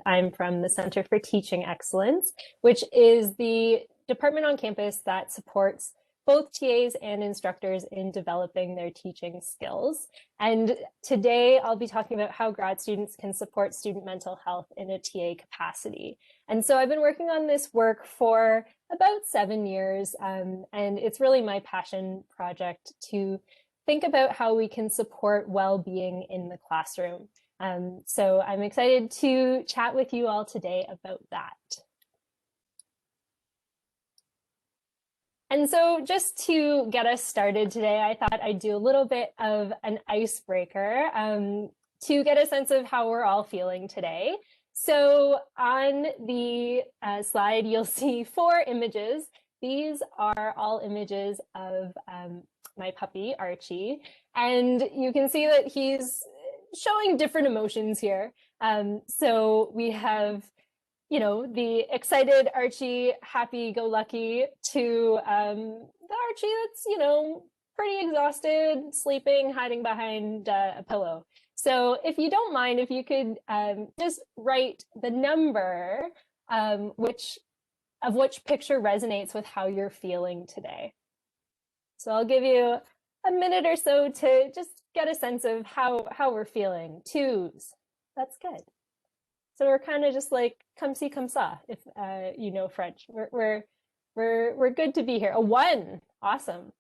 I'm from the Center for Teaching Excellence, which is the department on campus that supports both TAs and instructors in developing their teaching skills. And today I'll be talking about how grad students can support student mental health in a TA capacity. And so I've been working on this work for about 7 years, and it's really my passion project to think about how we can support well-being in the classroom. So I'm excited to chat with you all today about that. And so just to get us started today, I thought I'd do a little bit of an icebreaker to get a sense of how we're all feeling today. So on the slide, you'll see 4 images. These are all images of my puppy, Archie, and you can see that he's showing different emotions here. So we have, you know, the excited Archie, happy-go-lucky, to the Archie that's, you know, pretty exhausted, sleeping, hiding behind a pillow. So if you don't mind, if you could just write the number of which picture resonates with how you're feeling today. So I'll give you a minute or so to just get a sense of how we're feeling. 2s, that's good. So we're kind of just like comme ci comme ça, if you know French. We're good to be here. A 1, awesome.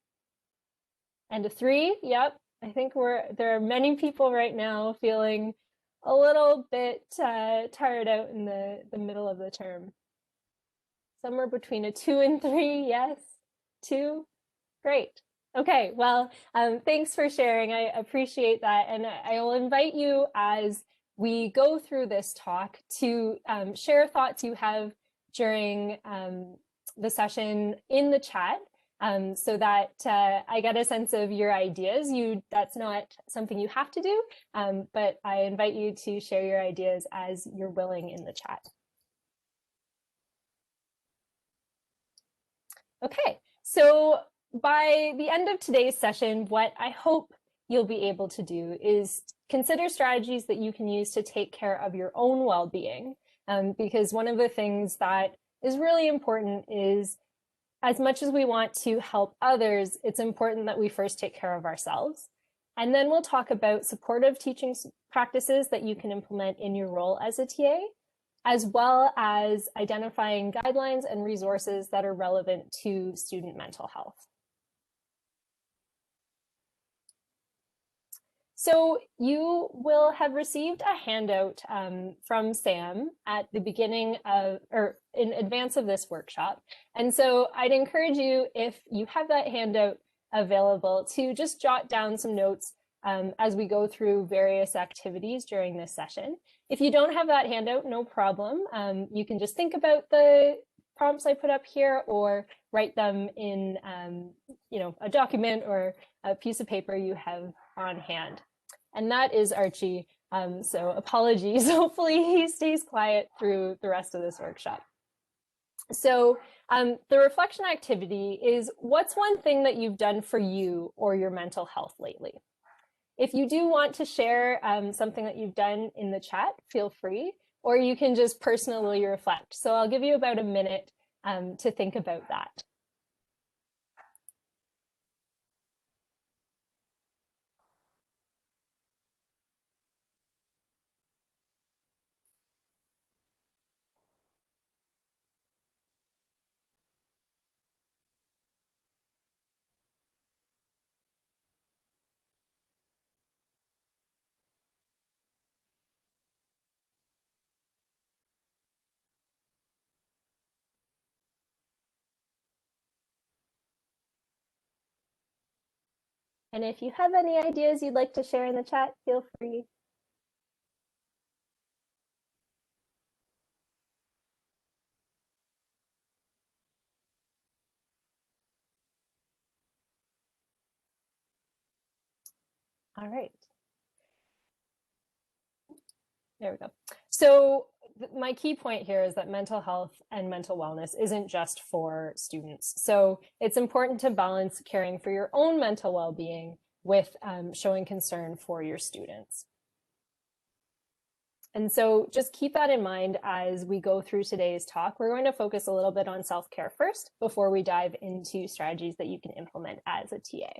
And a 3, yep. I think there are many people right now feeling a little bit tired out in the middle of the term. Somewhere between a 2 and 3, yes. 2, great. Okay, well, thanks for sharing. I appreciate that. And I will invite you as we go through this talk to share thoughts you have during the session in the chat so that I get a sense of your ideas. That's not something you have to do, but I invite you to share your ideas as you're willing in the chat. Okay, so by the end of today's session, what I hope you'll be able to do is consider strategies that you can use to take care of your own well-being. Because one of the things that is really important is, as much as we want to help others, it's important that we first take care of ourselves. And then we'll talk about supportive teaching practices that you can implement in your role as a TA, as well as identifying guidelines and resources that are relevant to student mental health. So you will have received a handout from Sam at the beginning of, or in advance of this workshop. And so I'd encourage you, if you have that handout available, to just jot down some notes as we go through various activities during this session. If you don't have that handout, no problem. You can just think about the prompts I put up here or write them in you know, a document or a piece of paper you have on hand. And that is Archie, so apologies. Hopefully he stays quiet through the rest of this workshop. So the reflection activity is, what's one thing that you've done for you or your mental health lately? If you do want to share something that you've done in the chat, feel free, or you can just personally reflect. So I'll give you about a minute to think about that. And if you have any ideas you'd like to share in the chat, feel free. All right. There we go. So my key point here is that mental health and mental wellness isn't just for students. So it's important to balance caring for your own mental well-being with showing concern for your students. And so just keep that in mind as we go through today's talk. We're going to focus a little bit on self-care first before we dive into strategies that you can implement as a TA.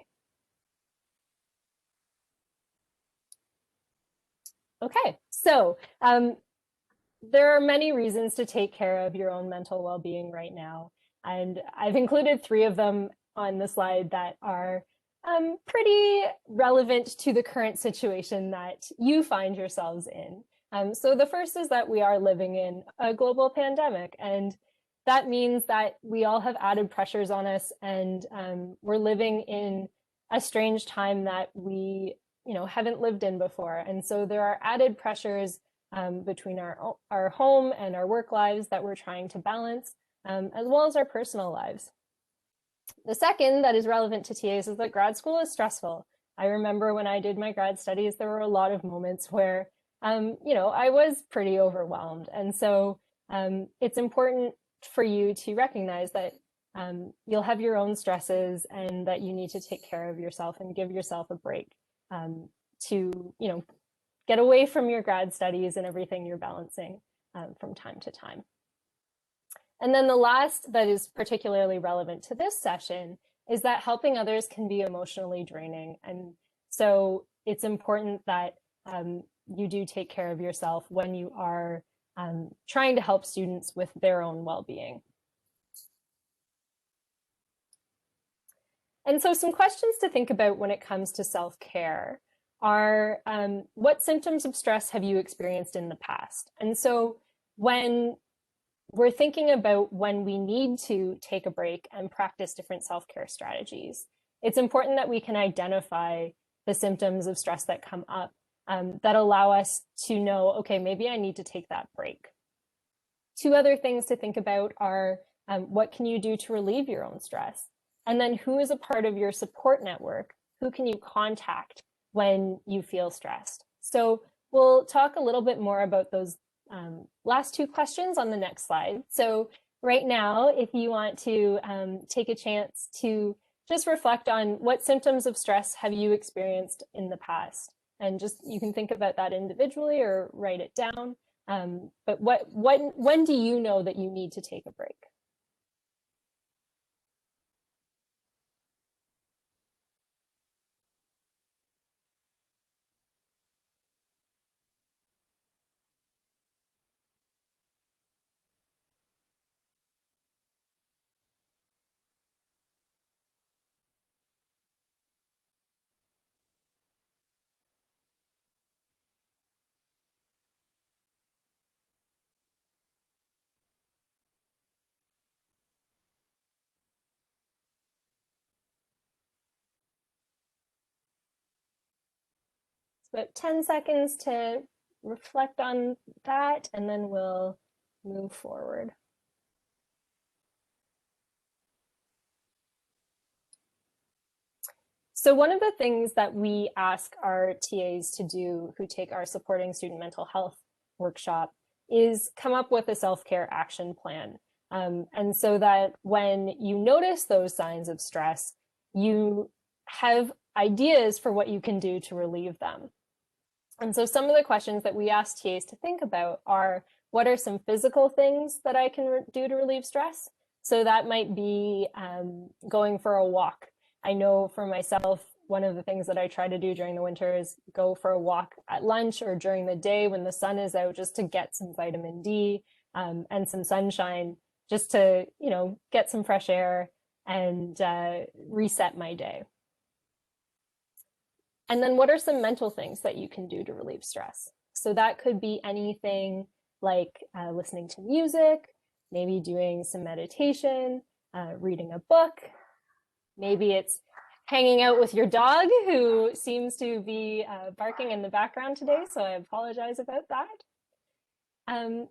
Okay, so there are many reasons to take care of your own mental well-being right now. And I've included 3 of them on the slide that are pretty relevant to the current situation that you find yourselves in. So the first is that we are living in a global pandemic, and that means that we all have added pressures on us, and we're living in a strange time that we haven't lived in before. And so there are added pressures between our home and our work lives that we're trying to balance, as well as our personal lives. The second that is relevant to TAs is that grad school is stressful. I remember when I did my grad studies, there were a lot of moments where, I was pretty overwhelmed. And so it's important for you to recognize that you'll have your own stresses and that you need to take care of yourself and give yourself a break to, get away from your grad studies and everything you're balancing from time to time. And then the last that is particularly relevant to this session is that helping others can be emotionally draining. And so it's important that you do take care of yourself when you are trying to help students with their own well-being. And so some questions to think about when it comes to self-care are what symptoms of stress have you experienced in the past? And so when we're thinking about when we need to take a break and practice different self-care strategies, it's important that we can identify the symptoms of stress that come up that allow us to know, okay, maybe I need to take that break. 2 other things to think about are what can you do to relieve your own stress? And then who is a part of your support network? Who can you contact when you feel stressed? So we'll talk a little bit more about those last 2 questions on the next slide. So right now, if you want to take a chance to just reflect on what symptoms of stress have you experienced in the past, and just you can think about that individually or write it down. But when do you know that you need to take a break? About 10 seconds to reflect on that, and then we'll move forward. So one of the things that we ask our TAs to do who take our Supporting Student Mental Health workshop is come up with a self-care action plan. And so that when you notice those signs of stress, you have ideas for what you can do to relieve them. And so some of the questions that we ask TAs to think about are, what are some physical things that I can do to relieve stress? So that might be going for a walk. I know for myself, one of the things that I try to do during the winter is go for a walk at lunch or during the day when the sun is out, just to get some vitamin D and some sunshine, just to, get some fresh air and reset my day. And then what are some mental things that you can do to relieve stress? So that could be anything like listening to music, maybe doing some meditation, reading a book. Maybe it's hanging out with your dog, who seems to be barking in the background today, so I apologize about that. And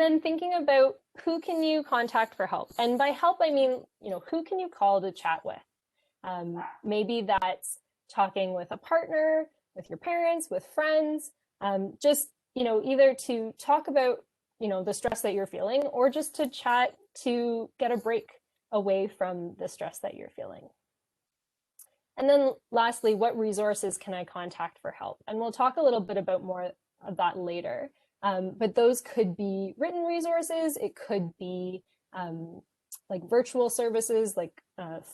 then thinking about who can you contact for help? And by help, I mean, who can you call to chat with? Maybe that's talking with a partner, with your parents, with friends, just, either to talk about, the stress that you're feeling, or just to chat to get a break away from the stress that you're feeling. And then lastly, what resources can I contact for help? And we'll talk a little bit about of that later. But those could be written resources. It could be like virtual services like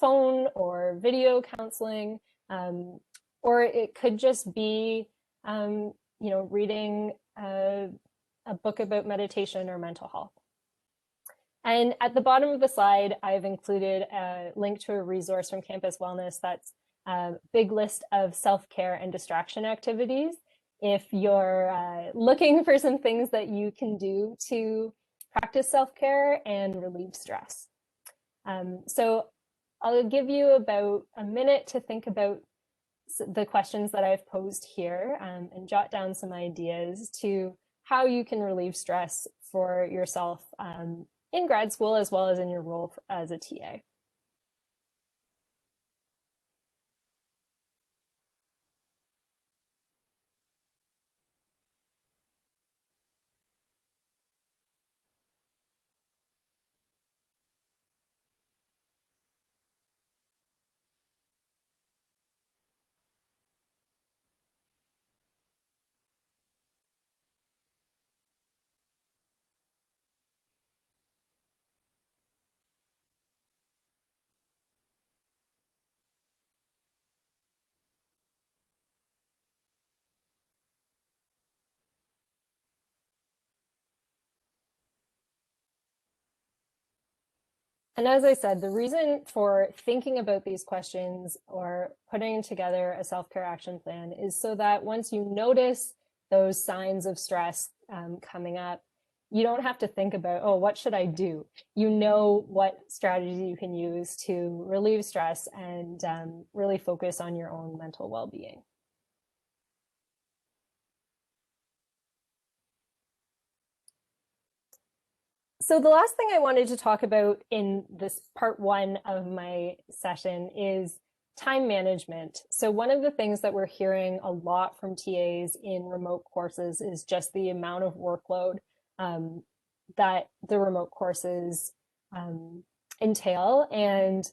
phone or video counseling, or it could just be, reading a book about meditation or mental health. And at the bottom of the slide, I've included a link to a resource from Campus Wellness that's a big list of self-care and distraction activities. If you're looking for some things that you can do to practice self-care and relieve stress. So I'll give you about a minute to think about the questions that I've posed here, and jot down some ideas to how you can relieve stress for yourself in grad school as well as in your role as a TA. And as I said, the reason for thinking about these questions or putting together a self-care action plan is so that once you notice those signs of stress coming up, you don't have to think about, oh, what should I do? You know what strategies you can use to relieve stress and really focus on your own mental well-being. So the last thing I wanted to talk about in this part one of my session is time management. So one of the things that we're hearing a lot from TAs in remote courses is just the amount of workload that the remote courses entail, and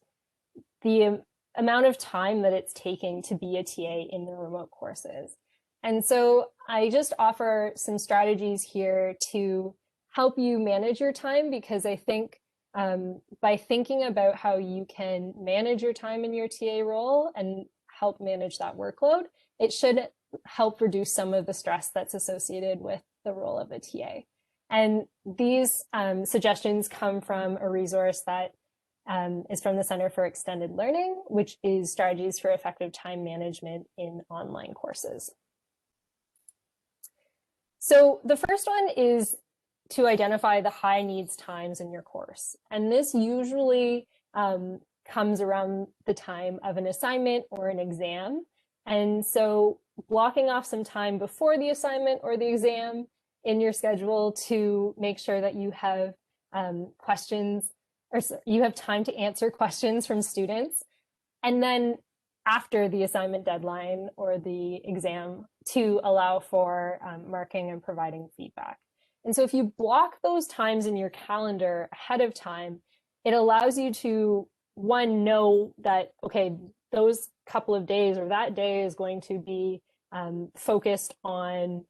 the amount of time that it's taking to be a TA in the remote courses. And so I just offer some strategies here to help you manage your time, because I think by thinking about how you can manage your time in your TA role and help manage that workload, it should help reduce some of the stress that's associated with the role of a TA. And these suggestions come from a resource that is from the Center for Extended Learning, which is strategies for effective time management in online courses. So the first one is to identify the high needs times in your course. And this usually comes around the time of an assignment or an exam. And so blocking off some time before the assignment or the exam in your schedule to make sure that you have questions, or you have time to answer questions from students. And then after the assignment deadline or the exam to allow for marking and providing feedback. And so if you block those times in your calendar ahead of time, it allows you to, one, know that, okay, those couple of days or that day is going to be focused on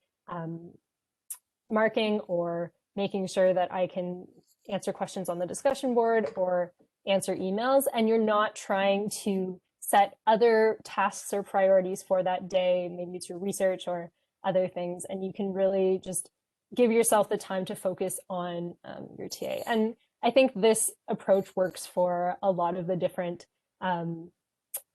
marking or making sure that I can answer questions on the discussion board or answer emails, and you're not trying to set other tasks or priorities for that day, maybe to research or other things, and you can really just give yourself the time to focus on your TA. And I think this approach works for a lot of the different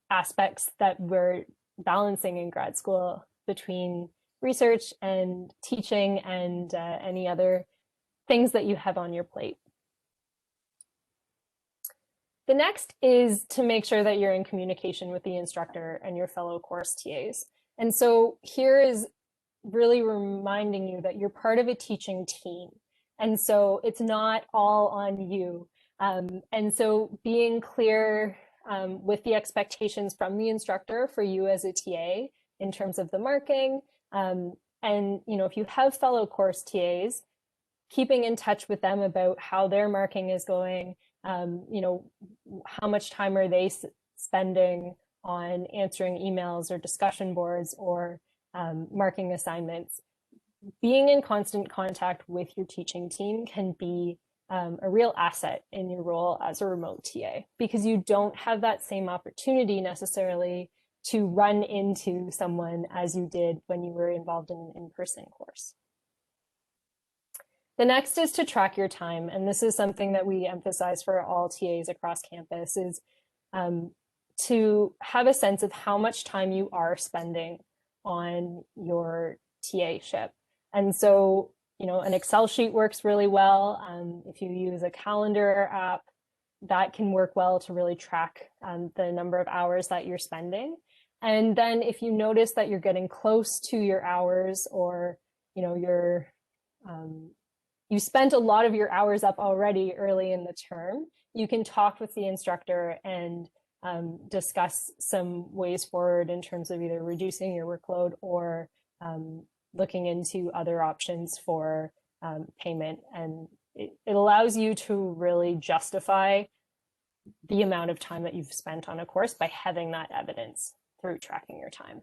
aspects that we're balancing in grad school between research and teaching and any other things that you have on your plate. The next is to make sure that you're in communication with the instructor and your fellow course TAs. And so here is really reminding you that you're part of a teaching team. And so it's not all on you. And so being clear with the expectations from the instructor for you as a TA in terms of the marking. And if you have fellow course TAs, keeping in touch with them about how their marking is going, how much time are they spending on answering emails or discussion boards or marking assignments. being in constant contact with your teaching team can be a real asset in your role as a remote TA, because you don't have that same opportunity necessarily to run into someone as you did when you were involved in an in-person course. The next is to track your time, and this is something that we emphasize for all TAs across campus, is to have a sense of how much time you are spending on your TA-ship. And so, an Excel sheet works really well. If you use a calendar app, that can work well to really track the number of hours that you're spending. And then if you notice that you're getting close to your hours, or you spent a lot of your hours up already early in the term, you can talk with the instructor and discuss some ways forward in terms of either reducing your workload or looking into other options for payment. And it allows you to really justify the amount of time that you've spent on a course by having that evidence through tracking your time.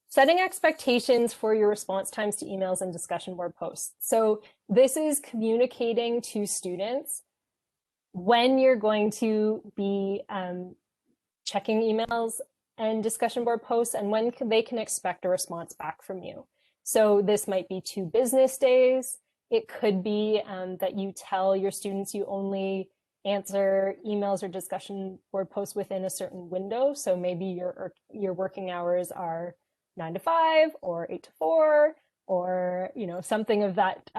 Setting expectations for your response times to emails and discussion board posts. So this is communicating to students when you're going to be checking emails and discussion board posts, and when they can expect a response back from you. So this might be 2 business days. It could be that you tell your students you only answer emails or discussion board posts within a certain window. So maybe your working hours are 9 to 5 or 8 to 4, or something of that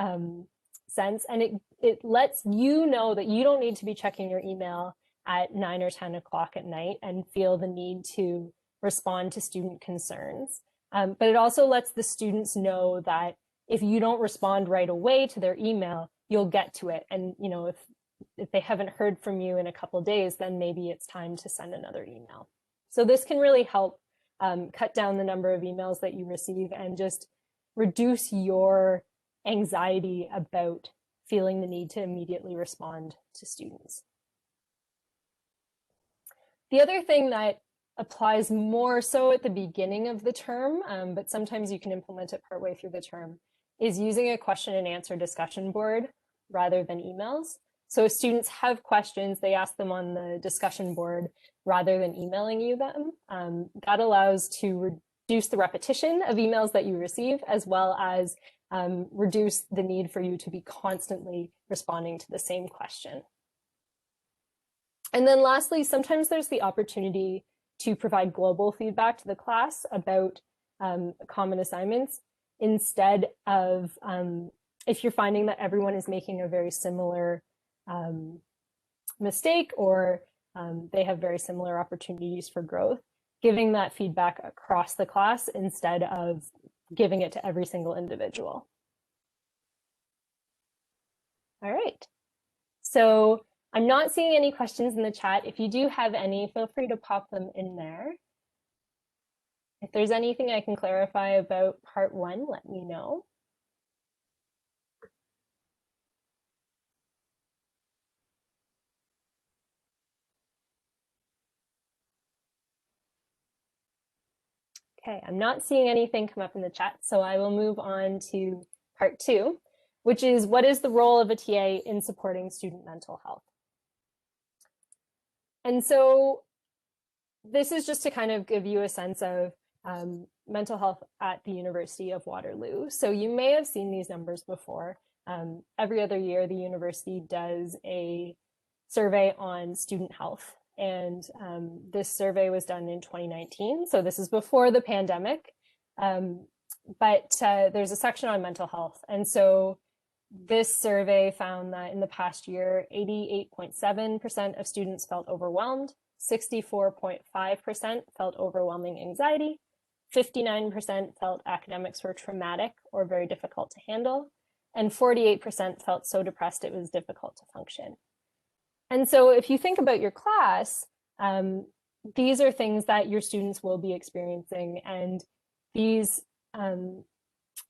sense. And it lets you know that you don't need to be checking your email at 9 or 10 o'clock at night and feel the need to respond to student concerns. But it also lets the students know that if you don't respond right away to their email, you'll get to it. And if they haven't heard from you in a couple of days, then maybe it's time to send another email. So this can really help cut down the number of emails that you receive and just reduce your anxiety about feeling the need to immediately respond to students. The other thing that applies more so at the beginning of the term, but sometimes you can implement it partway through the term, is using a question and answer discussion board rather than emails. So if students have questions, they ask them on the discussion board rather than emailing you them. That allows to reduce the repetition of emails that you receive, as well as reduce the need for you to be constantly responding to the same question. And then lastly, sometimes there's the opportunity to provide global feedback to the class about common assignments, instead of, if you're finding that everyone is making a very similar mistake, or they have very similar opportunities for growth, giving that feedback across the class instead of giving it to every single individual. All right, so I'm not seeing any questions in the chat. If you do have any, feel free to pop them in there. If there's anything I can clarify about part 1, let me know. Okay, I'm not seeing anything come up in the chat, so I will move on to part 2, which is, what is the role of a TA in supporting student mental health? And so this is just to kind of give you a sense of mental health at the University of Waterloo. So you may have seen these numbers before. Every other year, the university does a survey on student health. And this survey was done in 2019. So this is before the pandemic. But there's a section on mental health. And so this survey found that in the past year, 88.7% of students felt overwhelmed, 64.5% felt overwhelming anxiety, 59% felt academics were traumatic or very difficult to handle, and 48% felt so depressed it was difficult to function. And so if you think about your class, these are things that your students will be experiencing, and these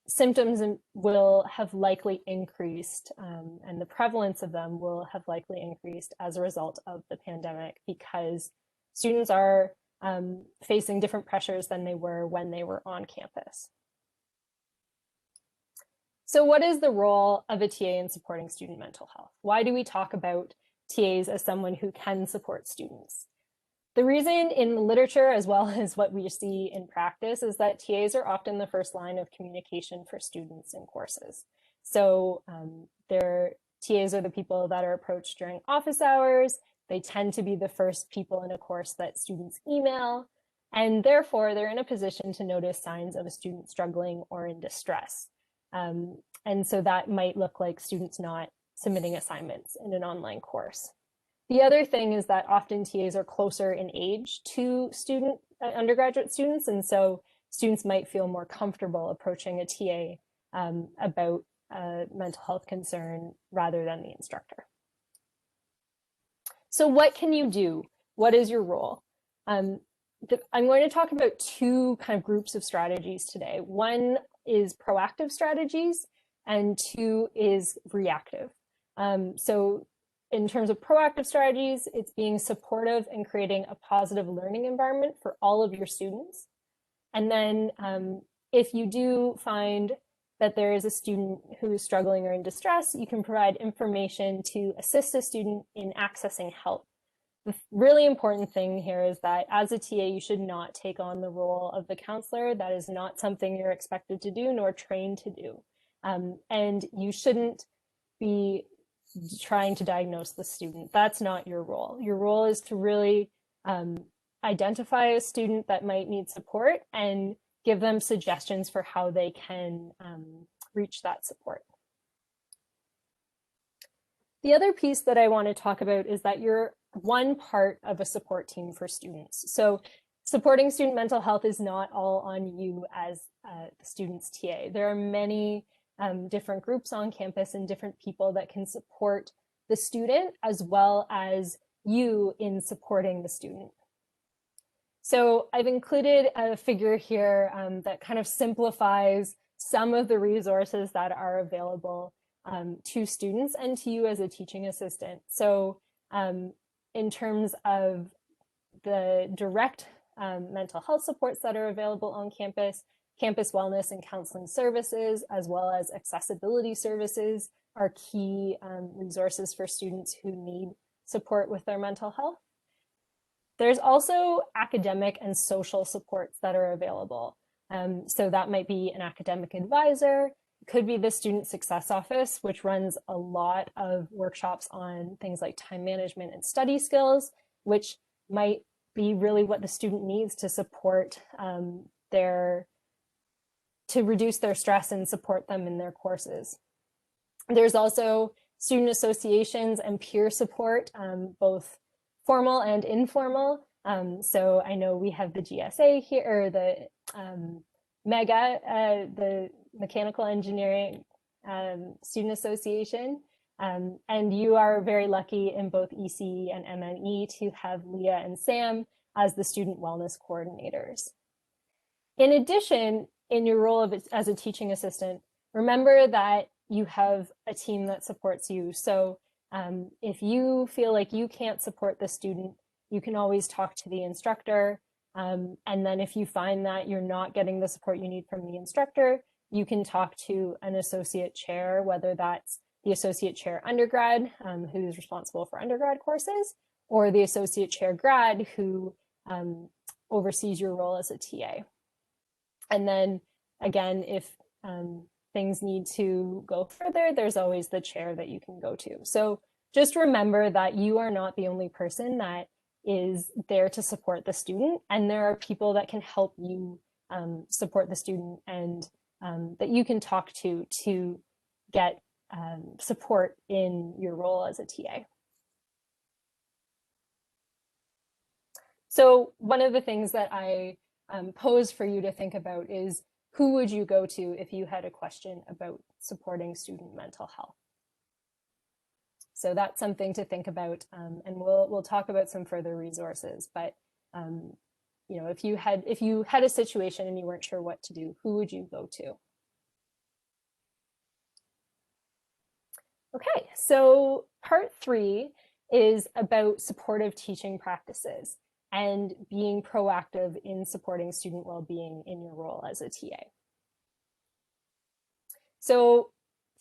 symptoms will have likely increased, and the prevalence of them will have likely increased as a result of the pandemic, because students are facing different pressures than they were when they were on campus. So what is the role of a TA in supporting student mental health? Why do we talk about TAs as someone who can support students? The reason in the literature, as well as what we see in practice, is that TAs are often the first line of communication for students in courses. So their TAs are the people that are approached during office hours. They tend to be the first people in a course that students email, and therefore they're in a position to notice signs of a student struggling or in distress. And so that might look like students not submitting assignments in an online course. The other thing is that often TAs are closer in age to undergraduate students, and so students might feel more comfortable approaching a TA about a mental health concern rather than the instructor. So what can you do? What is your role? I'm going to talk about two kind of groups of strategies today. One is proactive strategies, and two is reactive. So in terms of proactive strategies, it's being supportive and creating a positive learning environment for all of your students. And then if you do find that there is a student who is struggling or in distress, you can provide information to assist a student in accessing help. The really important thing here is that as a TA, you should not take on the role of the counselor. That is not something you're expected to do nor trained to do. And you shouldn't be trying to diagnose the student. That's not your role. Your role is to really identify a student that might need support and give them suggestions for how they can reach that support. The other piece that I want to talk about is that you're one part of a support team for students. So supporting student mental health is not all on you as the student's TA. There are many different groups on campus and different people that can support the student as well as you in supporting the student. So I've included a figure here that kind of simplifies some of the resources that are available to students and to you as a teaching assistant. So in terms of the direct mental health supports that are available on campus, campus wellness and counseling services, as well as accessibility services are key resources for students who need support with their mental health. There's also academic and social supports that are available. So that might be an academic advisor, could be the Student Success Office, which runs a lot of workshops on things like time management and study skills, which might be really what the student needs to support to reduce their stress and support them in their courses. There's also student associations and peer support, both formal and informal. So I know we have the GSA here, or the MEGA, the Mechanical Engineering Student Association. And you are very lucky in both ECE and MNE to have Leah and Sam as the student wellness coordinators. In addition, in your role as a teaching assistant, remember that you have a team that supports you. So if you feel like you can't support the student, you can always talk to the instructor. And then if you find that you're not getting the support you need from the instructor, you can talk to an associate chair, whether that's the associate chair undergrad, who's responsible for undergrad courses, or the associate chair grad, who oversees your role as a TA. And then again, if things need to go further, there's always the chair that you can go to. So just remember that you are not the only person that is there to support the student, and there are people that can help you support the student and that you can talk to get support in your role as a TA. So one of the things that I pose for you to think about is, who would you go to if you had a question about supporting student mental health? So that's something to think about, and we'll talk about some further resources. But you know, if you had a situation and you weren't sure what to do, who would you go to? Okay, so part 3 is about supportive teaching practices. and being proactive in supporting student well-being in your role as a TA. So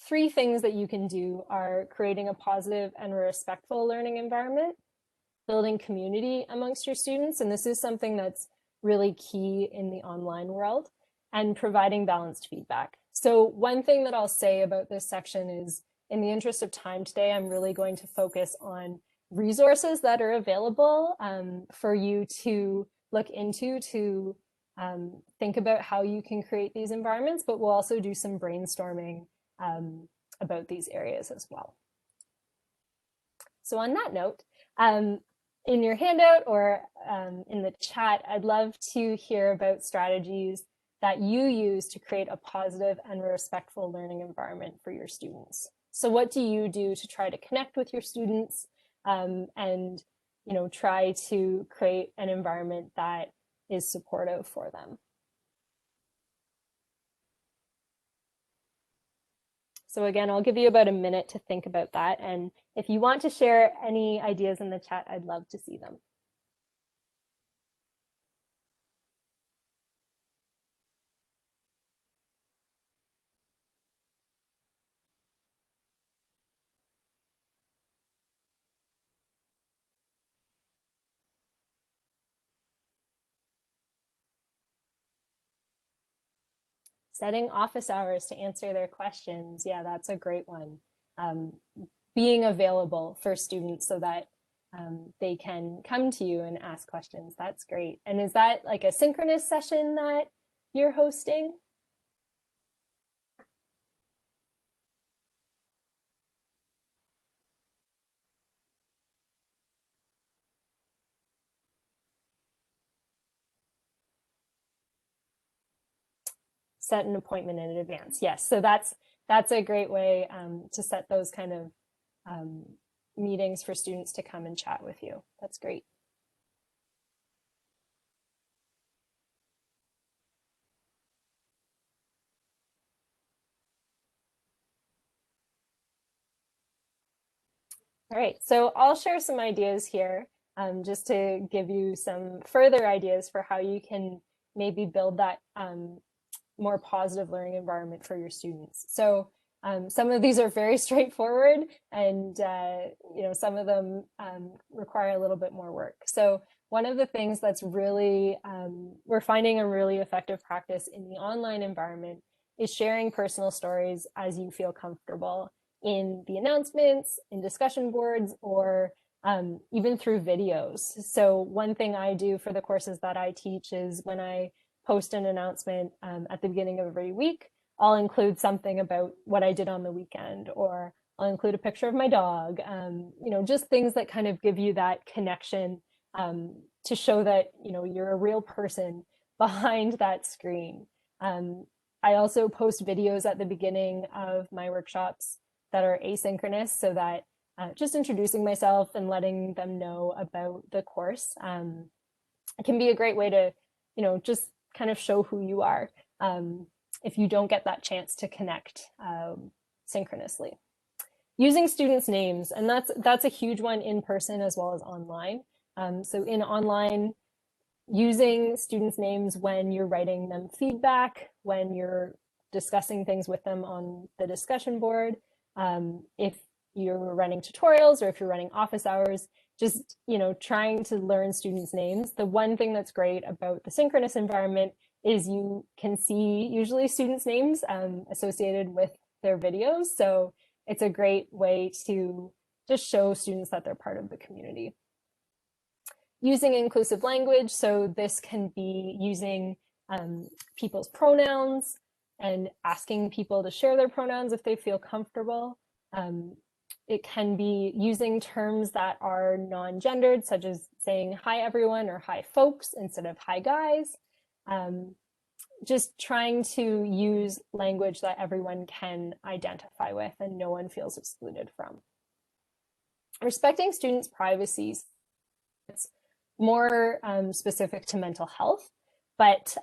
3 things that you can do are creating a positive and respectful learning environment, building community amongst your students, and this is something that's really key in the online world, and providing balanced feedback. So one thing that I'll say about this section is, in the interest of time today, I'm really going to focus on resources that are available for you to look into to think about how you can create these environments, but we'll also do some brainstorming about these areas as well. So on that note, in your handout or in the chat, I'd love to hear about strategies that you use to create a positive and respectful learning environment for your students. So what do you do to try to connect with your students and try to create an environment that is supportive for them? So again, I'll give you about a minute to think about that. And if you want to share any ideas in the chat, I'd love to see them. Setting office hours to answer their questions. Yeah, that's a great one. Being available for students so that they can come to you and ask questions. That's great. And is that like a synchronous session that you're hosting? Set an appointment in advance. Yes, so that's a great way to set those kind of meetings for students to come and chat with you. That's great. All right, so I'll share some ideas here just to give you some further ideas for how you can maybe build that more positive learning environment for your students. So some of these are very straightforward, and some of them require a little bit more work. So one of the things that's really we're finding a really effective practice in the online environment is sharing personal stories as you feel comfortable in the announcements, in discussion boards, or even through videos. So one thing I do for the courses that I teach is when I post an announcement at the beginning of every week, I'll include something about what I did on the weekend, or I'll include a picture of my dog, just things that kind of give you that connection to show that, you're a real person behind that screen. I also post videos at the beginning of my workshops that are asynchronous, so that just introducing myself and letting them know about the course can be a great way to, just kind of show who you are if you don't get that chance to connect synchronously. Using students' names, and that's a huge one in person as well as online. So in online, using students' names when you're writing them feedback, when you're discussing things with them on the discussion board, if you're running tutorials or if you're running office hours, just trying to learn students' names. The one thing that's great about the synchronous environment is you can see usually students' names associated with their videos. So it's a great way to just show students that they're part of the community. Using inclusive language, so this can be using people's pronouns and asking people to share their pronouns if they feel comfortable. It can be using terms that are non-gendered, such as saying hi everyone or hi folks instead of hi guys. Just trying to use language that everyone can identify with and no one feels excluded from. Respecting students' privacy. It's more specific to mental health, but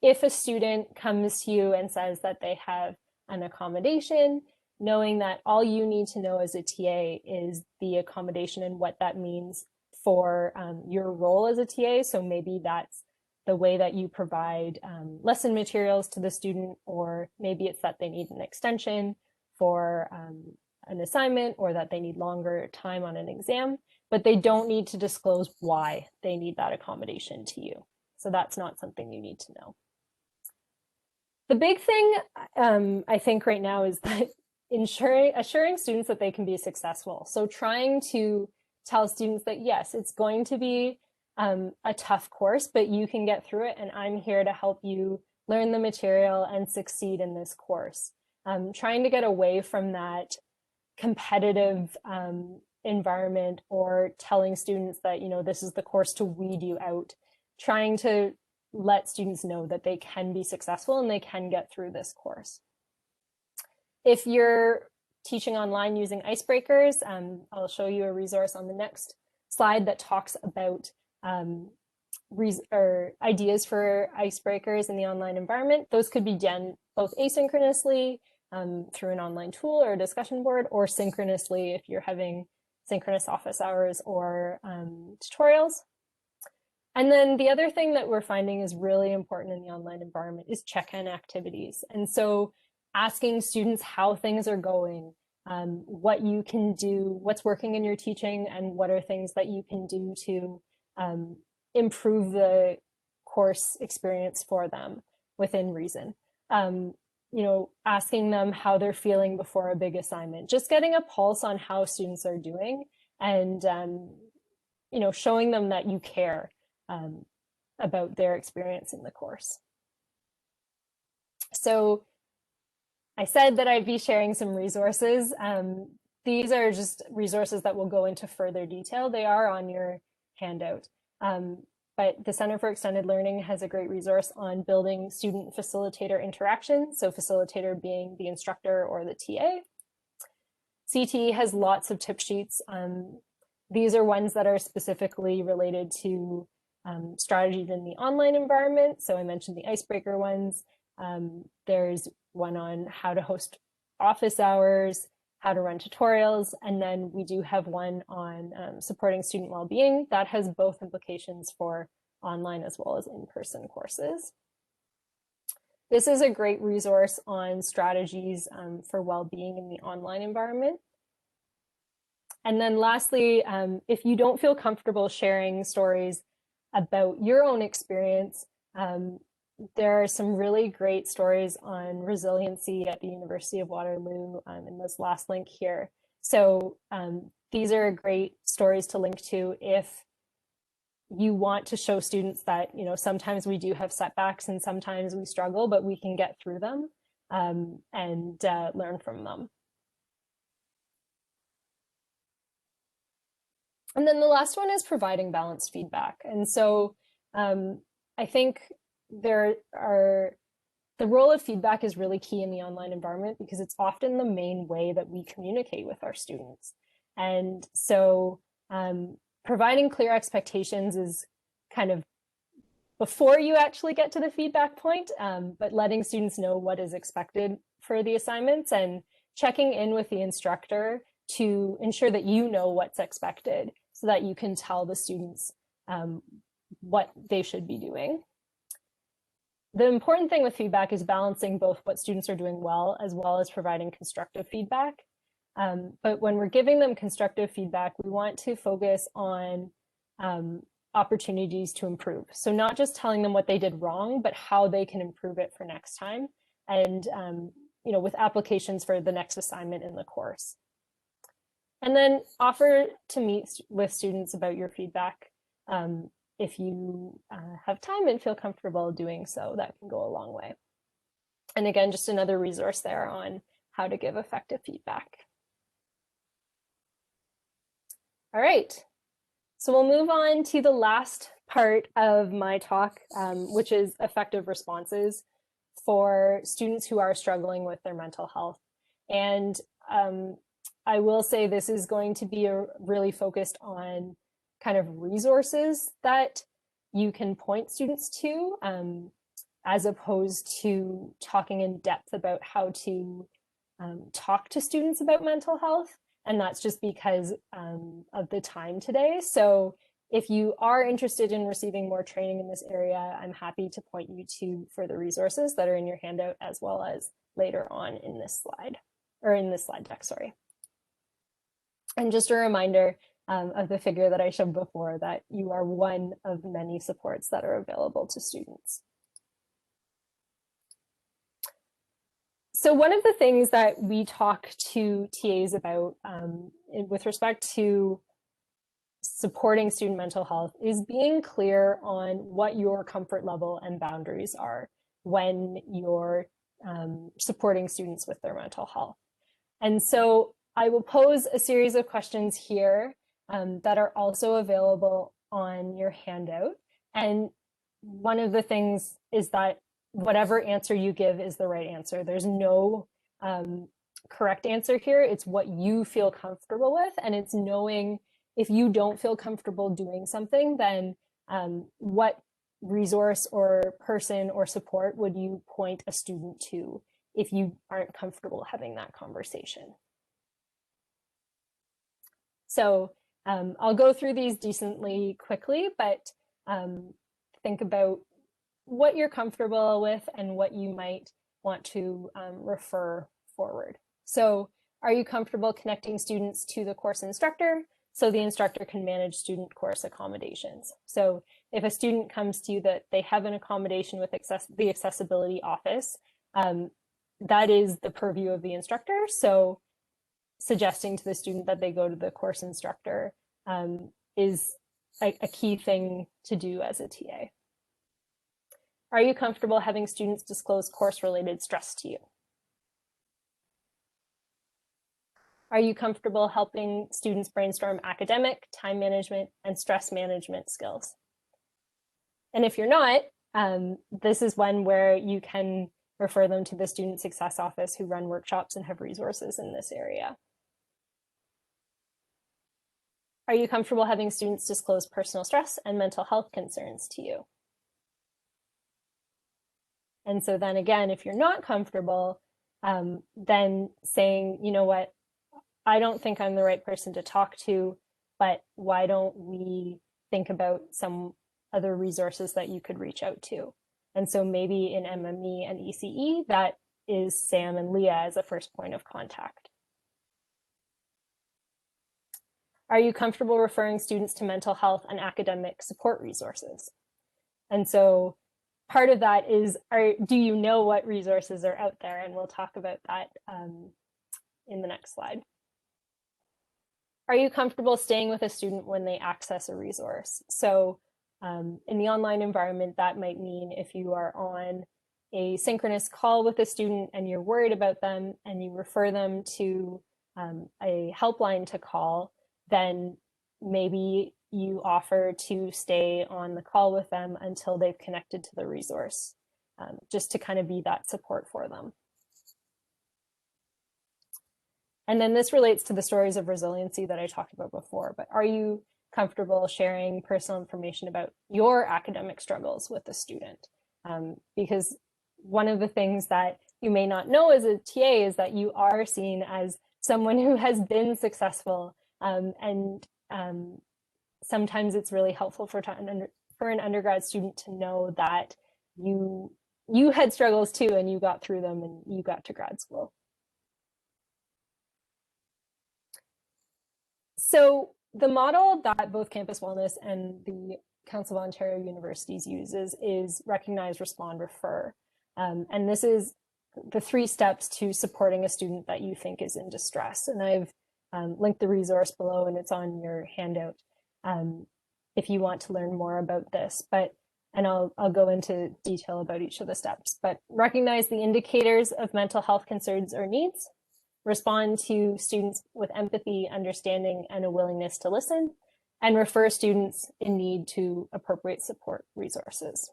if a student comes to you and says that they have an accommodation, knowing that all you need to know as a TA is the accommodation and what that means for your role as a TA. So maybe that's the way that you provide lesson materials to the student, or maybe it's that they need an extension for an assignment, or that they need longer time on an exam, but they don't need to disclose why they need that accommodation to you. So that's not something you need to know. The big thing I think right now is that assuring students that they can be successful. So trying to tell students that yes, it's going to be a tough course, but you can get through it, and I'm here to help you learn the material and succeed in this course. Trying to get away from that competitive environment, or telling students that, you know, this is the course to weed you out. Trying to let students know that they can be successful and they can get through this course. If you're teaching online using icebreakers, I'll show you a resource on the next slide that talks about ideas for icebreakers in the online environment. Those could be done both asynchronously through an online tool or a discussion board, or synchronously if you're having synchronous office hours or tutorials. And then the other thing that we're finding is really important in the online environment is check-in activities. And so asking students how things are going, what you can do, what's working in your teaching, and what are things that you can do to improve the course experience for them within reason. You know, asking them how they're feeling before a big assignment, just getting a pulse on how students are doing, and you know, showing them that you care about their experience in the course. So I said that I'd be sharing some resources. These are just resources that will go into further detail. They are on your handout. But the Center for Extended Learning has a great resource on building student facilitator interaction. So facilitator being the instructor or the TA. CTE has lots of tip sheets. These are ones that are specifically related to strategies in the online environment. So I mentioned the icebreaker ones. There's one on how to host office hours, how to run tutorials, and then we do have one on supporting student well-being. That has both implications for online as well as in-person courses. This is a great resource on strategies for well-being in the online environment. And then lastly, if you don't feel comfortable sharing stories about your own experience, there are some really great stories on resiliency at the University of Waterloo in this last link here. So these are great stories to link to if you want to show students that, you know, sometimes we do have setbacks and sometimes we struggle, but we can get through them and learn from them. And then the last one is providing balanced feedback. And so I think the role of feedback is really key in the online environment because it's often the main way that we communicate with our students. And so providing clear expectations is kind of before you actually get to the feedback point, but letting students know what is expected for the assignments and checking in with the instructor to ensure that you know what's expected so that you can tell the students what they should be doing. The important thing with feedback is balancing both what students are doing well as providing constructive feedback. But when we're giving them constructive feedback, we want to focus on opportunities to improve. So not just telling them what they did wrong, but how they can improve it for next time. And you know, with applications for the next assignment in the course. And then offer to meet with students about your feedback. If you have time and feel comfortable doing so, that can go a long way. And again, just another resource there on how to give effective feedback. All right, so we'll move on to the last part of my talk, which is effective responses for students who are struggling with their mental health. And I will say this is going to be really focused on kind of resources that you can point students to, as opposed to talking in depth about how to talk to students about mental health. And that's just because of the time today. So if you are interested in receiving more training in this area, I'm happy to point you to further resources that are in your handout, as well as later on in this slide, or in this slide deck, sorry. And just a reminder of the figure that I showed before, that you are one of many supports that are available to students. So one of the things that we talk to TAs about with respect to supporting student mental health is being clear on what your comfort level and boundaries are when you're supporting students with their mental health. And so I will pose a series of questions here that are also available on your handout. And one of the things is that whatever answer you give is the right answer. There's no correct answer here. It's what you feel comfortable with, and it's knowing if you don't feel comfortable doing something, then what resource or person or support would you point a student to if you aren't comfortable having that conversation? So I'll go through these decently quickly, but think about what you're comfortable with and what you might want to refer forward. So are you comfortable connecting students to the course instructor so the instructor can manage student course accommodations? So if a student comes to you that they have an accommodation with the accessibility office, that is the purview of the instructor. So suggesting to the student that they go to the course instructor is a key thing to do as a TA. Are you comfortable having students disclose course-related stress to you? Are you comfortable helping students brainstorm academic, time management, and stress management skills? And if you're not, this is one where you can refer them to the Student Success Office, who run workshops and have resources in this area. Are you comfortable having students disclose personal stress and mental health concerns to you? And so then again, if you're not comfortable, then saying, you know what, I don't think I'm the right person to talk to, but why don't we think about some other resources that you could reach out to? And so maybe in MME and ECE, that is Sam and Leah as a first point of contact. Are you comfortable referring students to mental health and academic support resources? And so part of that is, do you know what resources are out there? And we'll talk about that in the next slide. Are you comfortable staying with a student when they access a resource? So in the online environment, that might mean if you are on a synchronous call with a student and you're worried about them and you refer them to a helpline to call, then maybe you offer to stay on the call with them until they've connected to the resource, just to kind of be that support for them. And then this relates to the stories of resiliency that I talked about before, but are you comfortable sharing personal information about your academic struggles with a student? Because one of the things that you may not know as a TA is that you are seen as someone who has been successful, and sometimes it's really helpful for an undergrad student to know that you had struggles too, and you got through them and you got to grad school. So the model that both Campus Wellness and the Council of Ontario Universities uses is recognize, respond, refer. And this is the 3 steps to supporting a student that you think is in distress. And I've linked the resource below, and it's on your handout if you want to learn more about this. And I'll go into detail about each of the steps. But recognize the indicators of mental health concerns or needs. Respond to students with empathy, understanding, and a willingness to listen, and refer students in need to appropriate support resources.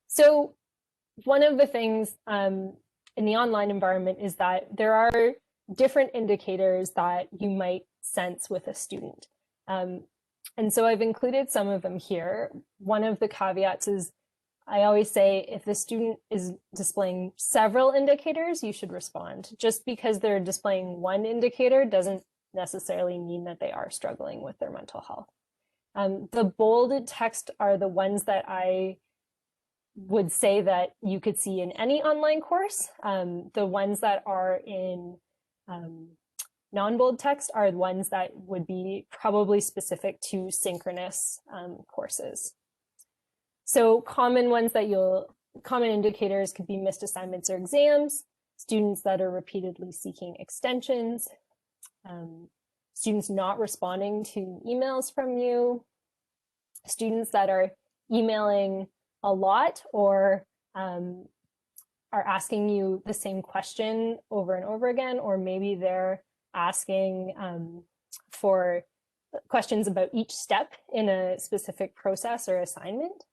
So one of the things in the online environment is that there are different indicators that you might sense with a student. And so I've included some of them here. One of the caveats is, I always say, if the student is displaying several indicators, you should respond. Just because they're displaying one indicator doesn't necessarily mean that they are struggling with their mental health. The bolded text are the ones that I would say that you could see in any online course. The ones that are in non-bold text are the ones that would be probably specific to synchronous courses. So common indicators could be missed assignments or exams, students that are repeatedly seeking extensions, students not responding to emails from you, students that are emailing a lot or are asking you the same question over and over again, or maybe they're asking for questions about each step in a specific process or assignment,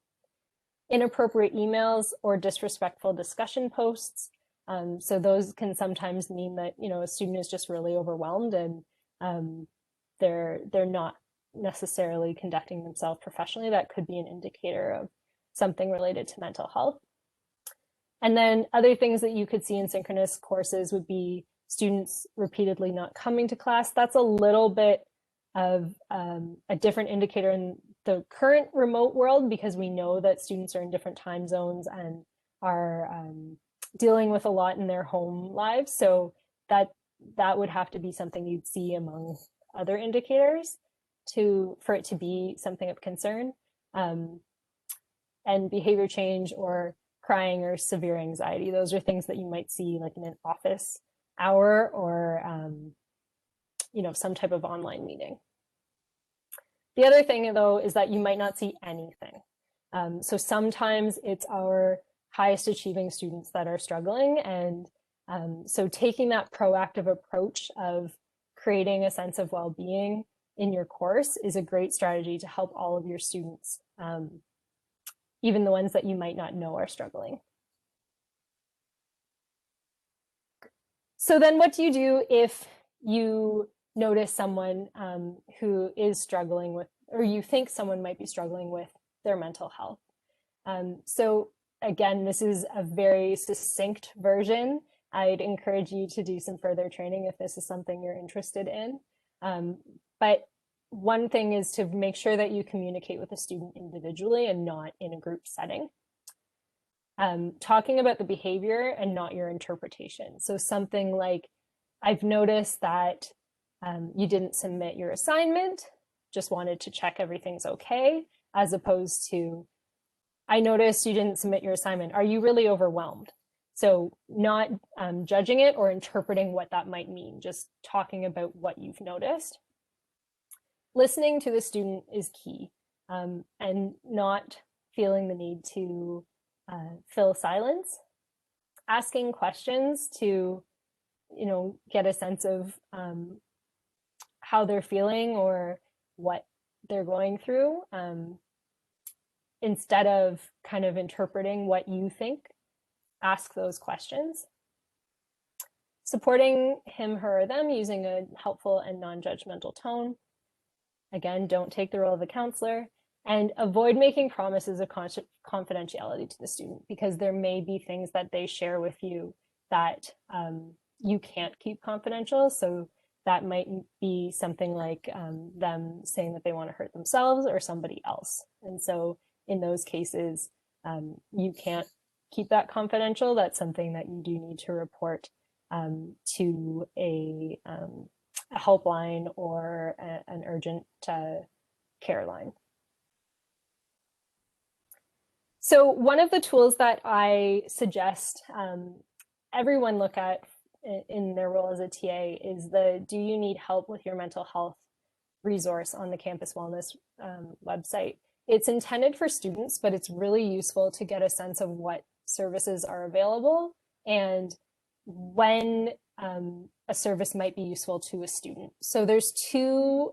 inappropriate emails or disrespectful discussion posts. So those can sometimes mean that, you know, a student is just really overwhelmed and they're not necessarily conducting themselves professionally. That could be an indicator of something related to mental health. And then other things that you could see in synchronous courses would be students repeatedly not coming to class. That's a little bit of a different indicator in the current remote world, because we know that students are in different time zones and are dealing with a lot in their home lives. So that would have to be something you'd see among other indicators for it to be something of concern. And behavior change or crying or severe anxiety, those are things that you might see like in an office hour or you know, some type of online meeting. The other thing though is that you might not see anything. So sometimes it's our highest achieving students that are struggling, and so taking that proactive approach of creating a sense of well-being in your course is a great strategy to help all of your students, even the ones that you might not know are struggling. So then what do you do if you notice someone who is struggling with, or you think someone might be struggling with their mental health? So again, this is a very succinct version. I'd encourage you to do some further training if this is something you're interested in. But one thing is to make sure that you communicate with a student individually and not in a group setting. Talking about the behavior and not your interpretation. So something like, I've noticed that you didn't submit your assignment, just wanted to check everything's okay, as opposed to, I noticed you didn't submit your assignment. Are you really overwhelmed? So not judging it or interpreting what that might mean, just talking about what you've noticed. Listening to the student is key, and not feeling the need to fill silence. Asking questions to, you know, get a sense of how they're feeling or what they're going through, instead of kind of interpreting what you think. Ask those questions. Supporting him, her, or them using a helpful and non-judgmental tone. Again, don't take the role of a counselor, and avoid making promises of confidentiality to the student, because there may be things that they share with you that you can't keep confidential. So that might be something like them saying that they want to hurt themselves or somebody else. And so in those cases, you can't keep that confidential. That's something that you do need to report to a helpline or an urgent care line. So one of the tools that I suggest everyone look at in their role as a TA is the Do You Need Help with Your Mental Health resource on the Campus Wellness website. It's intended for students, but it's really useful to get a sense of what services are available and when a service might be useful to a student. So there's two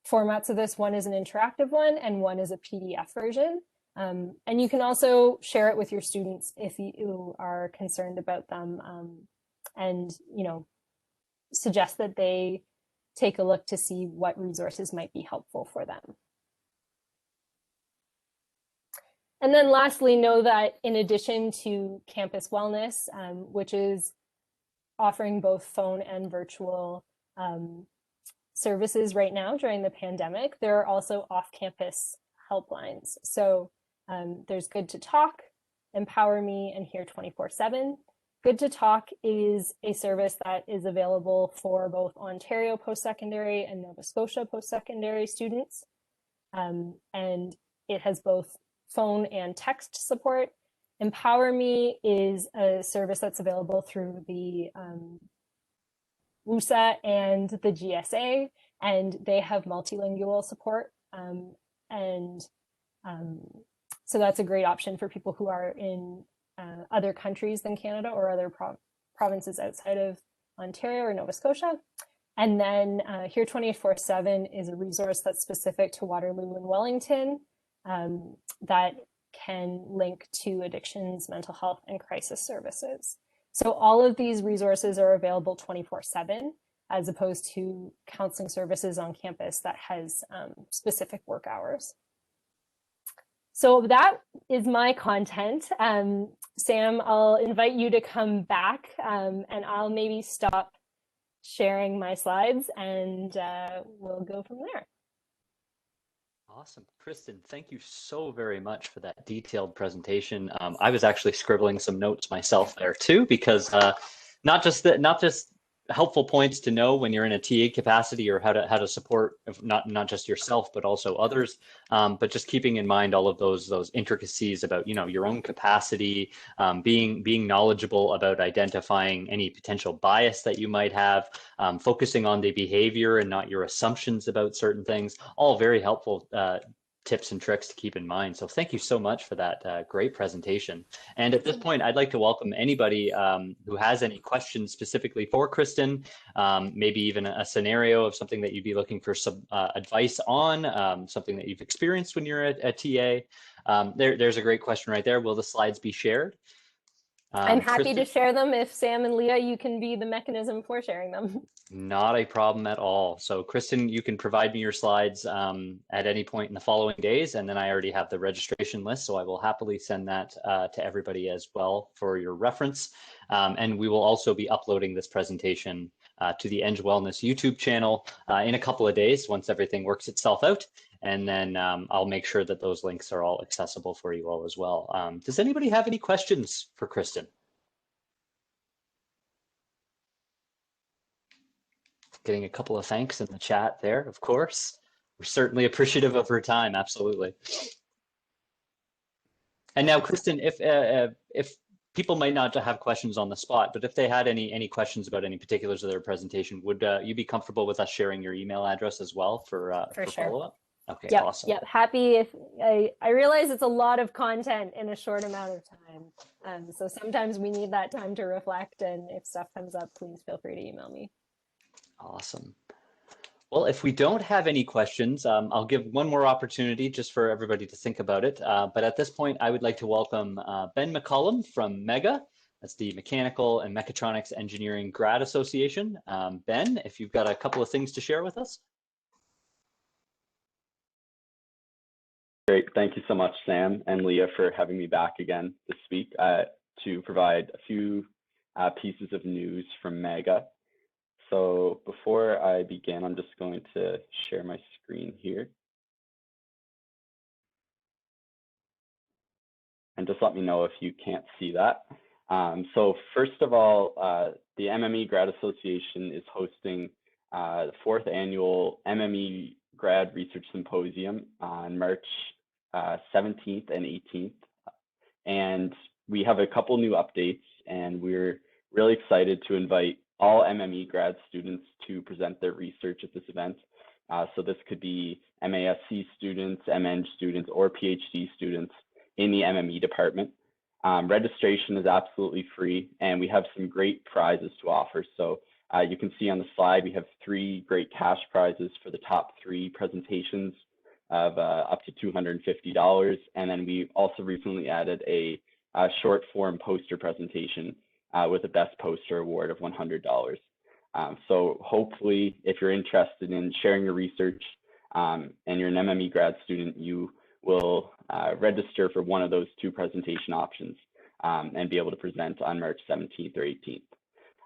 formats of this. One is an interactive one and one is a PDF version. And you can also share it with your students if you are concerned about them, and, you know, suggest that they take a look to see what resources might be helpful for them. And then lastly, know that in addition to campus wellness, which is offering both phone and virtual services right now during the pandemic. There are also off-campus helplines. So there's Good to Talk, Empower Me, and Here 24/7. Good to Talk is a service that is available for both Ontario post-secondary and Nova Scotia post-secondary students. And it has both phone and text support. Empower Me is a service that's available through the WUSA and the GSA, and they have multilingual support. So that's a great option for people who are in other countries than Canada or other provinces outside of Ontario or Nova Scotia. And then Here 24/7 is a resource that's specific to Waterloo and Wellington that can link to addictions, mental health, and crisis services. So all of these resources are available 24/7, as opposed to counseling services on campus that has specific work hours. So that is my content. Sam, I'll invite you to come back and I'll maybe stop sharing my slides and we'll go from there. Awesome. Kristin, thank you so very much for that detailed presentation. I was actually scribbling some notes myself there too, because not just helpful points to know when you're in a TA capacity, or how to support not just yourself but also others, but just keeping in mind all of those intricacies about your own capacity, being knowledgeable about identifying any potential bias that you might have, focusing on the behavior and not your assumptions about certain things. All very helpful tips and tricks to keep in mind. So thank you so much for that great presentation. And at this point, I'd like to welcome anybody who has any questions specifically for Kristin, maybe even a scenario of something that you'd be looking for some advice on, something that you've experienced when you're at TA. There's a great question right there. Will the slides be shared? I'm happy Kristin? to share them if Sam and Leah, you can be the mechanism for sharing them. Not a problem at all. So Kristin, you can provide me your slides at any point in the following days, and then I already have the registration list, so I will happily send that to everybody as well for your reference. And we will also be uploading this presentation to the Eng Wellness YouTube channel in a couple of days once everything works itself out. And then I'll make sure that those links are all accessible for you all as well. Does anybody have any questions for Kristin? Getting a couple of thanks in the chat there, of course. We're certainly appreciative of her time, absolutely. And now, Kristin, if people might not have questions on the spot, but if they had any questions about any particulars of their presentation, would you be comfortable with us sharing your email address as well for sure. follow-up? Okay, yep, awesome. Yep, happy. If I realize it's a lot of content in a short amount of time. So sometimes we need that time to reflect, and if stuff comes up, please feel free to email me. Awesome. Well, if we don't have any questions, I'll give one more opportunity just for everybody to think about it. But at this point, I would like to welcome Ben McCullum from MEGA. That's the Mechanical and Mechatronics Engineering Grad Association. Ben, if you've got a couple of things to share with us. Great. Thank you so much, Sam and Leah, for having me back again this week to provide a few pieces of news from MEGA. So before I begin, I'm just going to share my screen here. And just let me know if you can't see that. So first of all, the MME Grad Association is hosting the 4th annual MME Grad Research Symposium on March 17th and 18th. And we have a couple new updates, and we're really excited to invite all MME grad students to present their research at this event. So this could be MASC students, MN students, or PhD students in the MME department. Registration is absolutely free, and we have some great prizes to offer. So you can see on the slide, we have 3 great cash prizes for the top 3 presentations of up to $250. And then we also recently added a short form poster presentation with a best poster award of $100. So hopefully, if you're interested in sharing your research and you're an MME grad student, you will register for one of those 2 presentation options and be able to present on March 17th or 18th.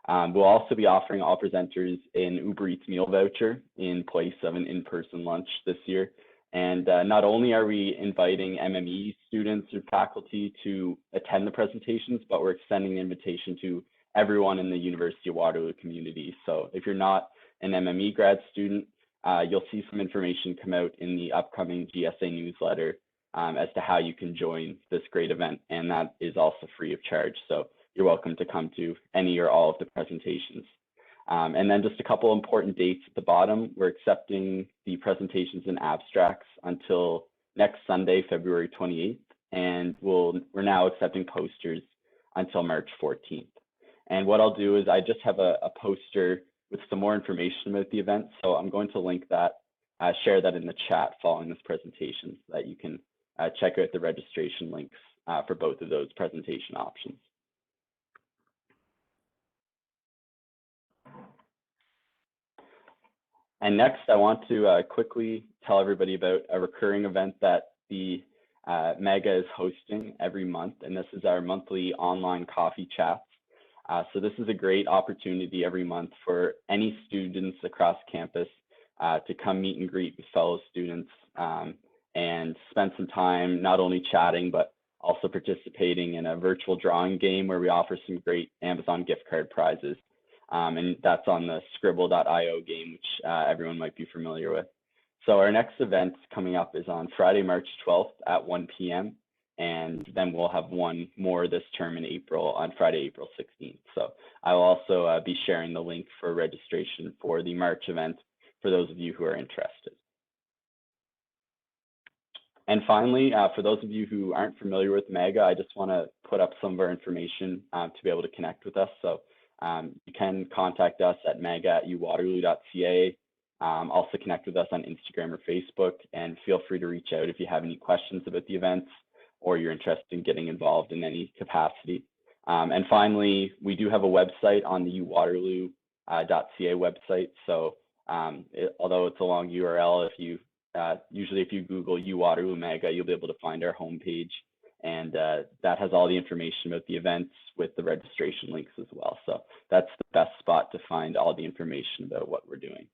We'll also be offering all presenters an Uber Eats meal voucher in place of an in-person lunch this year. And not only are we inviting MME students or faculty to attend the presentations, but we're extending the invitation to everyone in the University of Waterloo community. So if you're not an MME grad student, you'll see some information come out in the upcoming GSA newsletter as to how you can join this great event. And that is also free of charge. So you're welcome to come to any or all of the presentations. And then just a couple important dates at the bottom. We're accepting the presentations and abstracts until next Sunday, February 28th. And we're now accepting posters until March 14th. And what I'll do is I just have a poster with some more information about the event. So I'm going to link that, share that in the chat following this presentation so that you can check out the registration links for both of those presentation options. And next, I want to quickly tell everybody about a recurring event that the MEGA is hosting every month, and this is our monthly online coffee chats. So this is a great opportunity every month for any students across campus to come meet and greet with fellow students and spend some time not only chatting, but also participating in a virtual drawing game where we offer some great Amazon gift card prizes. And that's on the scribble.io game, which everyone might be familiar with. So our next event coming up is on Friday, March 12th at 1 p.m. And then we'll have one more this term in April on Friday, April 16th. So I will also be sharing the link for registration for the March event for those of you who are interested. And finally, for those of you who aren't familiar with MEGA, I just want to put up some of our information to be able to connect with us. So you can contact us at mega@uwaterloo.ca. Also connect with us on Instagram or Facebook, and feel free to reach out if you have any questions about the events or you're interested in getting involved in any capacity. And finally, we do have a website on the uwaterloo.ca website. So although it's a long URL, if you usually if you Google uwaterloo MEGA, you'll be able to find our homepage. And that has all the information about the events with the registration links as well. So that's the best spot to find all the information about what we're doing.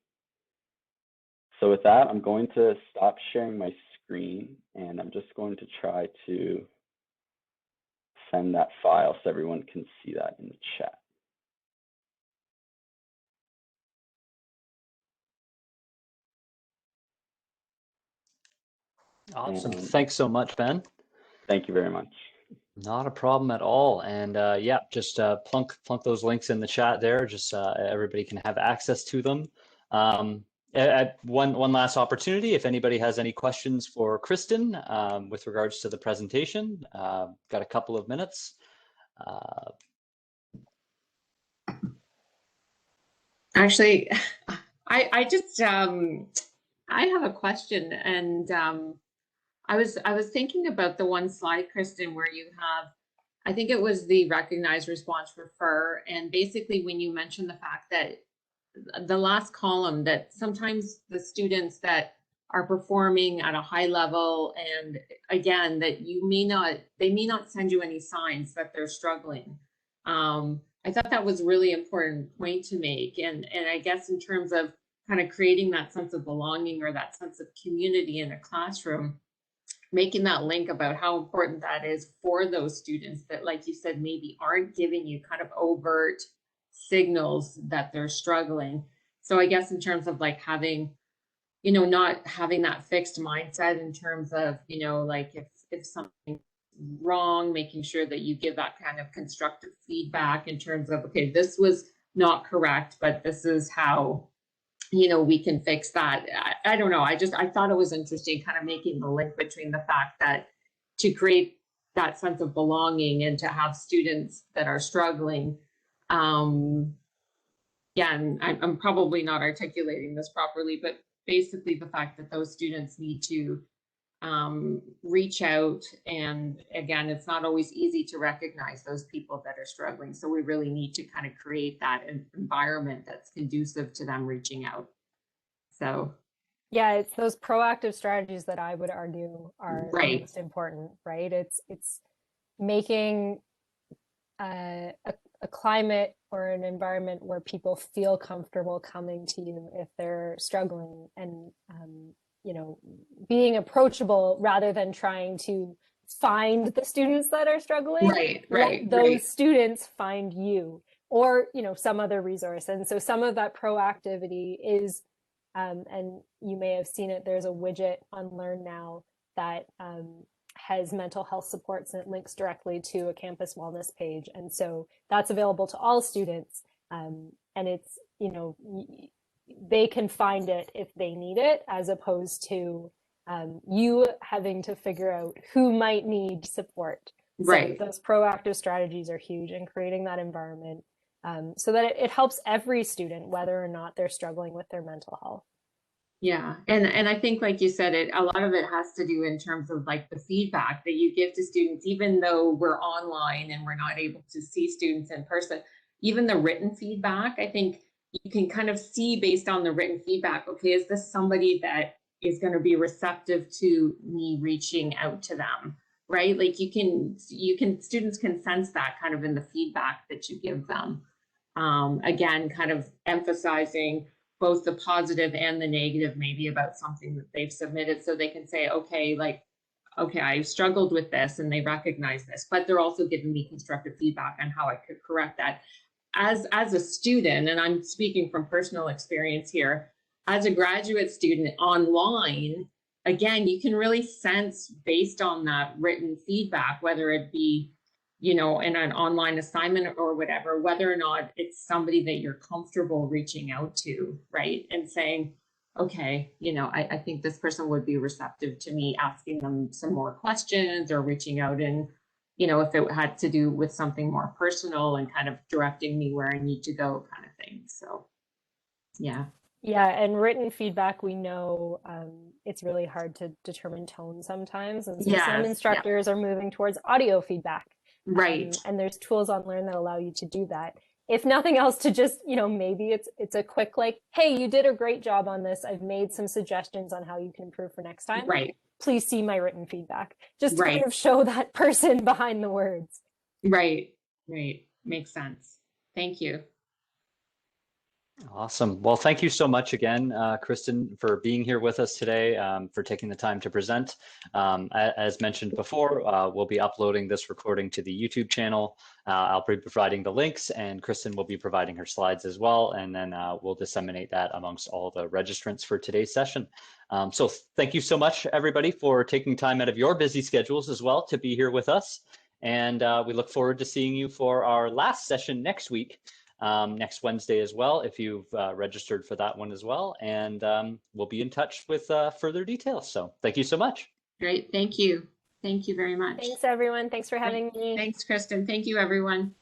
So with that, I'm going to stop sharing my screen, and I'm just going to try to send that file so everyone can see that in the chat. Awesome. Thanks so much, Ben. Thank you very much. Not a problem at all. And yeah, just plunk those links in the chat there. Just everybody can have access to them. At one last opportunity, if anybody has any questions for Kristin with regards to the presentation, got a couple of minutes. Actually, I just I have a question, and I was thinking about the one slide, Kristin, where you have, I think it was the recognized response refer, and basically when you mentioned the fact that the last column, that sometimes the students that are performing at a high level, and again, that they may not send you any signs that they're struggling. I thought that was a really important point to make, and I guess in terms of kind of creating that sense of belonging or that sense of community in a classroom, making that link about how important that is for those students that, like you said, maybe aren't giving you kind of overt signals that they're struggling. So I guess in terms of like having, not having that fixed mindset in terms of, like if something's wrong, making sure that you give that kind of constructive feedback in terms of, okay, this was not correct, but this is how, we can fix that. I don't know. I thought it was interesting kind of making the link between the fact that to create that sense of belonging and to have students that are struggling. Yeah, and I'm probably not articulating this properly, but basically the fact that those students need to reach out, and again, it's not always easy to recognize those people that are struggling. So we really need to kind of create that environment that's conducive to them reaching out. So yeah, it's those proactive strategies that I would argue are right. most important, right? It's making a a climate or an environment where people feel comfortable coming to you if they're struggling, and you know, being approachable rather than trying to find the students that are struggling. Let those students find you, or you know, some other resource. And so some of that proactivity is, and you may have seen it, there's a widget on Learn Now that has mental health supports, and it links directly to a campus wellness page. And so that's available to all students. And it's, you know, they can find it if they need it, as opposed to you having to figure out who might need support. So those proactive strategies are huge in creating that environment, so that it helps every student, whether or not they're struggling with their mental health. Yeah, and I think, like you said, a lot of it has to do in terms of like the feedback that you give to students, even though we're online and we're not able to see students in person. Even the written feedback, I think you can kind of see based on the written feedback, okay, is this somebody that is going to be receptive to me reaching out to them, right? Like students can sense that kind of in the feedback that you give them. Again, kind of emphasizing both the positive and the negative, maybe about something that they've submitted, so they can say, okay, like, okay, I struggled with this, and they recognize this, but they're also giving me constructive feedback on how I could correct that. As a student, and I'm speaking from personal experience here, as a graduate student online, again, you can really sense based on that written feedback, whether it be, you know, in an online assignment or whatever, whether or not it's somebody that you're comfortable reaching out to, right? And saying, okay, you know, I think this person would be receptive to me asking them some more questions, or reaching out, and, you know, if it had to do with something more personal and kind of directing me where I need to go, kind of thing. So, yeah. Yeah, and written feedback, we know it's really hard to determine tone sometimes. And so some instructors are moving towards audio feedback. And there's tools on Learn that allow you to do that. If nothing else, to just, you know, maybe it's a quick like, hey, you did a great job on this. I've made some suggestions on how you can improve for next time. Please see my written feedback. Just to kind of show that person behind the words. Makes sense. Thank you. Awesome. Well, thank you so much again, Kristin, for being here with us today, for taking the time to present. As mentioned before, we'll be uploading this recording to the YouTube channel. I'll be providing the links, and Kristin will be providing her slides as well. And then we'll disseminate that amongst all the registrants for today's session. So thank you so much, everybody, for taking time out of your busy schedules as well to be here with us. And we look forward to seeing you for our last session next week. Next Wednesday as well, if you've registered for that one as well. And we'll be in touch with further details. So thank you so much. Great. Thank you. Thank you very much. Thanks, everyone. Thanks for having me. Thanks, Kristin. Thank you, everyone.